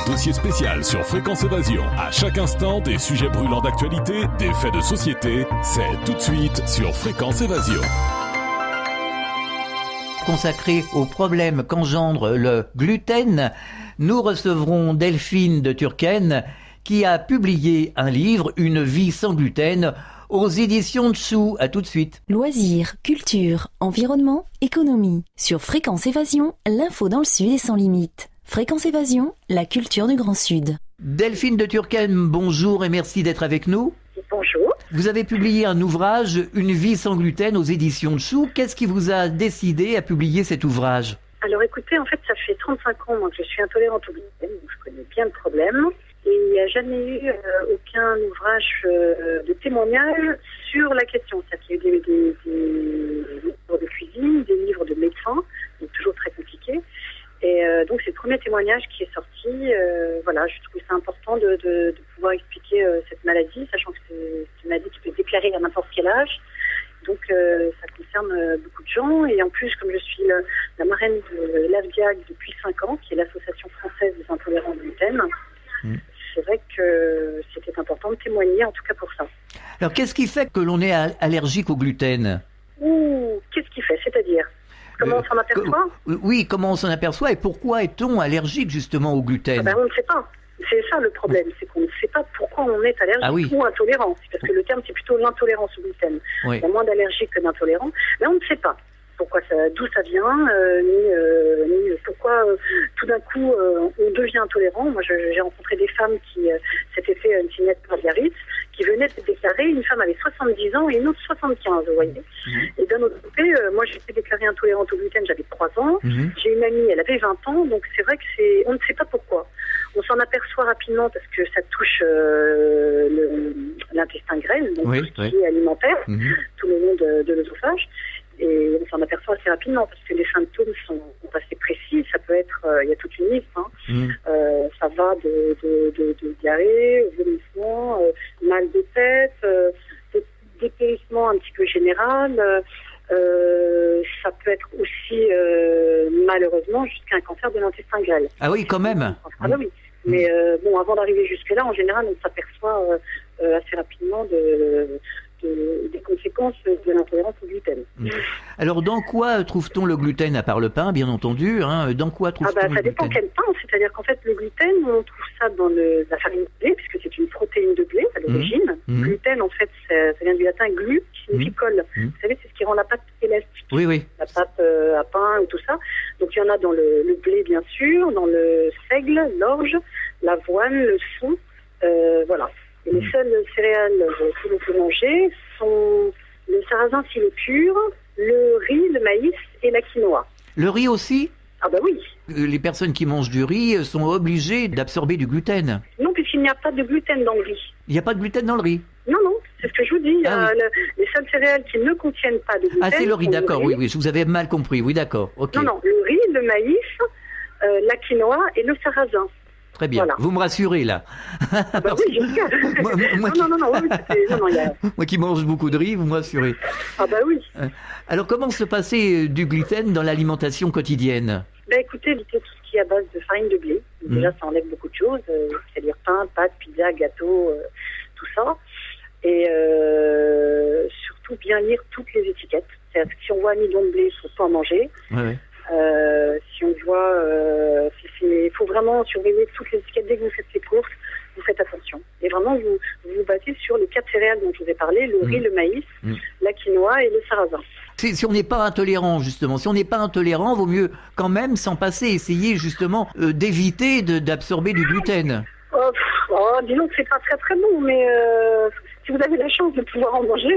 dossier spécial sur Fréquence Évasion. À chaque instant, des sujets brûlants d'actualité, des faits de société. C'est tout de suite sur Fréquence Évasion. Consacré aux problèmes qu'engendre le gluten, nous recevrons Delphine de Turckheim qui a publié un livre, Une vie sans gluten, aux éditions Dessous. À tout de suite. Loisirs, culture, environnement, économie. Sur Fréquence Évasion, l'info dans le Sud est sans limite. Fréquence Évasion, la culture du Grand Sud. Delphine de Turckheim, bonjour et merci d'être avec nous. Bonjour. Vous avez publié un ouvrage, Une vie sans gluten, aux éditions Dessous. Qu'est-ce qui vous a décidé à publier cet ouvrage ? Alors écoutez, en fait, ça fait 35 ans que je suis intolérante au gluten, donc je connais bien le problème. Et il n'y a jamais eu aucun ouvrage de témoignage sur la question. C'est-à-dire qu'il y a eu des livres de cuisine, des livres de médecins, donc toujours très compliqués. Et donc c'est le premier témoignage qui est sorti. Voilà, je trouve ça important de pouvoir expliquer cette maladie, sachant que c'est une maladie qui peut se déclarer à n'importe quel âge. Donc ça concerne beaucoup de gens. Et en plus, comme je suis la marraine de l'AFGAG depuis 5 ans, qui est l'Association française des intolérants au gluten, c'est vrai que c'était important de témoigner, en tout cas pour ça. Alors qu'est-ce qui fait que l'on est allergique au gluten ? Qu'est-ce qui fait ? C'est-à-dire comment on s'en aperçoit ? Oui, comment on s'en aperçoit et pourquoi est-on allergique justement au gluten ? On ne sait pas. C'est ça le problème, c'est qu'on ne sait pas pourquoi on est allergique ou intolérant. Parce que le terme, c'est plutôt l'intolérance au gluten. Oui. Il y a moins d'allergiques que d'intolérants, mais on ne sait pas pourquoi d'où ça vient, ni pourquoi tout d'un coup on devient intolérant. Moi, j'ai rencontré des femmes qui s'étaient fait une signette marguerite, qui venaient de déclarer, une femme avait 70 ans et une autre 75, vous voyez. Et d'un autre côté, moi j'ai été déclarée intolérante au gluten, j'avais 3 ans. J'ai une amie, elle avait 20 ans, donc c'est vrai que on ne sait pas pourquoi. On s'en aperçoit rapidement parce que ça touche l'intestin grêle, donc tout ce qui est alimentaire, tout le long de l'œsophage. Et on s'en aperçoit assez rapidement parce que les symptômes sont assez précis. Ça peut être, il y a toute une liste. Ça va de diarrhée, vomissement, mal de tête, dépérissement un petit peu général. Ça peut être aussi, malheureusement, jusqu'à un cancer de l'intestin grêle. Ah oui, quand même. Ah oui. Mais bon, avant d'arriver jusque-là, en général, on s'aperçoit assez rapidement des conséquences de l'intolérance au gluten. Alors, dans quoi trouve-t-on le gluten, à part le pain, bien entendu, Dans quoi trouve-t-on le gluten ? Ça dépend quel pain, c'est-à-dire qu'en fait, le gluten, on trouve ça dans la farine de blé, puisque c'est une protéine de blé à l'origine. Gluten, en fait, ça vient du latin glu, qui signifie colle. Vous savez, c'est ce qui rend la pâte élastique. Oui. La pâte à pain ou tout ça. Donc, il y en a dans le blé, bien sûr, dans le seigle, l'orge, l'avoine, le saule, voilà. Et les seules céréales que l'on peut manger sont le sarrasin si le pur, le riz, le maïs et la quinoa. Le riz aussi ? Ah bah oui. Les personnes qui mangent du riz sont obligées d'absorber du gluten. Non, puisqu'il n'y a pas de gluten dans le riz. Il n'y a pas de gluten dans le riz ? Non, c'est ce que je vous dis. Les seules céréales qui ne contiennent pas de gluten. Ah, c'est le riz, d'accord, oui, je vous avais mal compris, oui, d'accord, ok. Non, le riz, le maïs, la quinoa et le sarrasin. Très bien, voilà. Vous me rassurez là. Ah bah oui, j'espère. Moi qui mange beaucoup de riz, vous me rassurez. Ah bah oui. Alors comment se passait du gluten dans l'alimentation quotidienne ? Écoutez, tout ce qui est à base de farine de blé. Déjà, ça enlève beaucoup de choses, c'est-à-dire pain, pâtes, pizza, gâteaux, tout ça. Et surtout bien lire toutes les étiquettes. C'est-à-dire que si on voit amidon de blé, il ne faut pas en manger. Si on voit, il faut vraiment surveiller toutes les étiquettes. Dès que vous faites les courses, vous faites attention. Et vraiment, vous vous basez sur les 4 céréales dont je vous ai parlé, le riz, le maïs, la quinoa et le sarrasin. Si on n'est pas intolérant, justement, vaut mieux quand même s'en passer, essayer justement d'éviter d'absorber du gluten. Disons que c'est pas très très bon, mais si vous avez la chance de pouvoir en manger,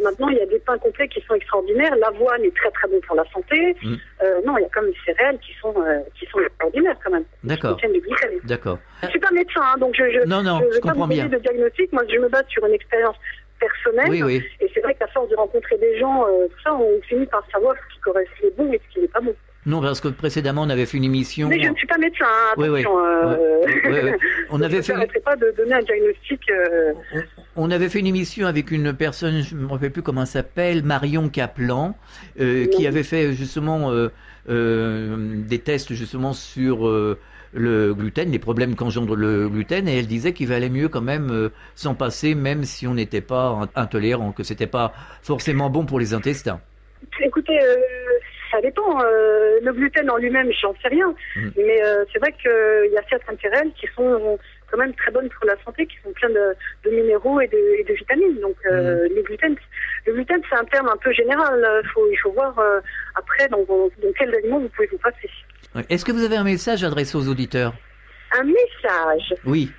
maintenant il y a des pains complets qui sont extraordinaires. L'avoine est très très bon pour la santé. Non, il y a quand même des céréales qui sont extraordinaires quand même. D'accord. Qui contiennent du gluten. D'accord. Je suis pas médecin, donc je vais pas vous donner de diagnostic. Moi, je me base sur une expérience personnelle. Oui. Et c'est vrai qu'à force de rencontrer des gens, tout ça, on finit par savoir ce qui correspond bon et ce qui n'est pas bon. Non, parce que précédemment, on avait fait une émission... Mais je ne suis pas médecin, attention. On avait fait... Je ne permettrai pas de donner un diagnostic... On avait fait une émission avec une personne, je ne me rappelle plus comment elle s'appelle, Marion Kaplan, qui avait fait justement des tests justement sur le gluten, les problèmes qu'engendre le gluten, et elle disait qu'il valait mieux quand même s'en passer, même si on n'était pas intolérant, que c'était pas forcément bon pour les intestins. Écoutez, ça dépend. Le gluten en lui-même, j'en sais rien. Mais c'est vrai qu'il y a certaines céréales qui sont quand même très bonnes pour la santé, qui sont pleines de minéraux et de vitamines. Donc le gluten, c'est un terme un peu général. Il faut voir après dans quels aliments vous pouvez vous passer. Est-ce que vous avez un message adressé aux auditeurs? Un message? Oui.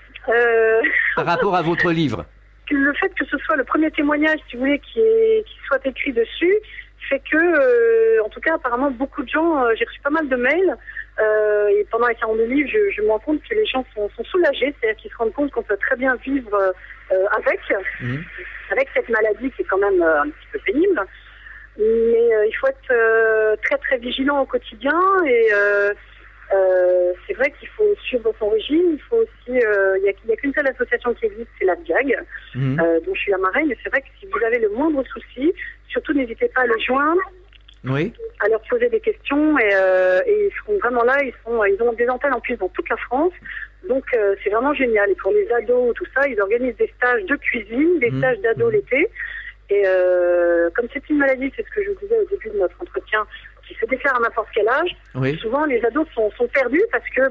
Par rapport à votre livre. Le fait que ce soit le premier témoignage, si vous voulez, qui soit écrit dessus, fait que, en tout cas, apparemment, beaucoup de gens, j'ai reçu pas mal de mails, et pendant les 42 livres, je me rends compte que les gens sont soulagés, c'est-à-dire qu'ils se rendent compte qu'on peut très bien vivre avec cette maladie qui est quand même un petit peu pénible. Mais il faut être très très vigilant au quotidien, et c'est vrai qu'il faut suivre son régime. Il faut aussi, il y a qu'une seule association qui existe, c'est l'ABGAG, dont je suis la marraine. Mais c'est vrai que si vous avez le moindre souci, surtout n'hésitez pas à le joindre, à leur poser des questions, et ils seront vraiment là. Ils ont des antennes en plus dans toute la France, donc c'est vraiment génial. Et pour les ados, tout ça, ils organisent des stages de cuisine, des stages d'ados l'été. Et comme c'est une maladie, c'est ce que je vous disais au début de notre entretien, qui se déclare à n'importe quel âge, souvent les ados sont perdus parce que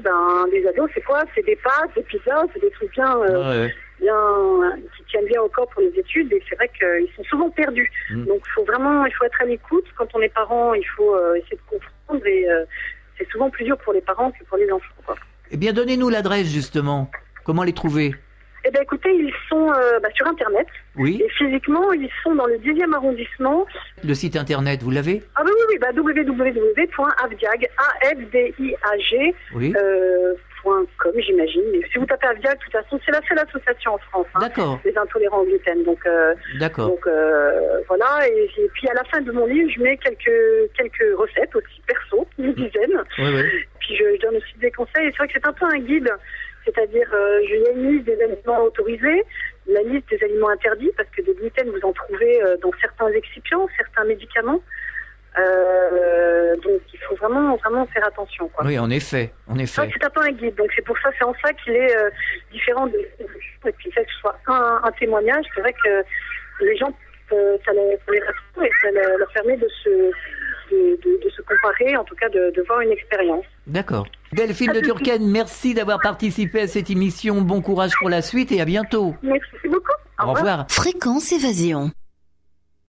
les ados, c'est quoi? C'est des pâtes, des pizzas, c'est des trucs bien qui tiennent bien au corps pour les études, et c'est vrai qu'ils sont souvent perdus. Donc il faut être à l'écoute. Quand on est parent, il faut essayer de comprendre, et c'est souvent plus dur pour les parents que pour les enfants, quoi. Eh bien, donnez-nous l'adresse justement. Comment les trouver? Eh bien, écoutez, ils sont sur Internet. Oui. Et physiquement, ils sont dans le 10e arrondissement. Le site Internet, vous l'avez? Ah oui, www.avdiag, A-F-D-I-A-G, .com, j'imagine. Mais si vous tapez Avdiag, de toute façon, c'est la seule association en France, des intolérants au gluten. Donc, voilà. Et puis, à la fin de mon livre, je mets quelques recettes aussi, perso, une dizaine. Puis, je donne aussi des conseils. Et c'est vrai que c'est un peu un guide. C'est-à-dire, il y a une liste des aliments autorisés, la liste des aliments interdits, parce que des gluten, vous en trouvez dans certains excipients, certains médicaments. Donc, il faut vraiment, vraiment faire attention, quoi. Oui, en effet. C'est un peu un guide. Donc, c'est pour ça, c'est en ça qu'il est différent de... Et puis, le fait que ce soit un témoignage, c'est vrai que les gens, ça les rassure, et ça leur permet de se comparer, en tout cas de voir une expérience. D'accord. Delphine de Turckheim, merci d'avoir participé à cette émission. Bon courage pour la suite et à bientôt. Merci beaucoup. Au revoir. Fréquence Évasion.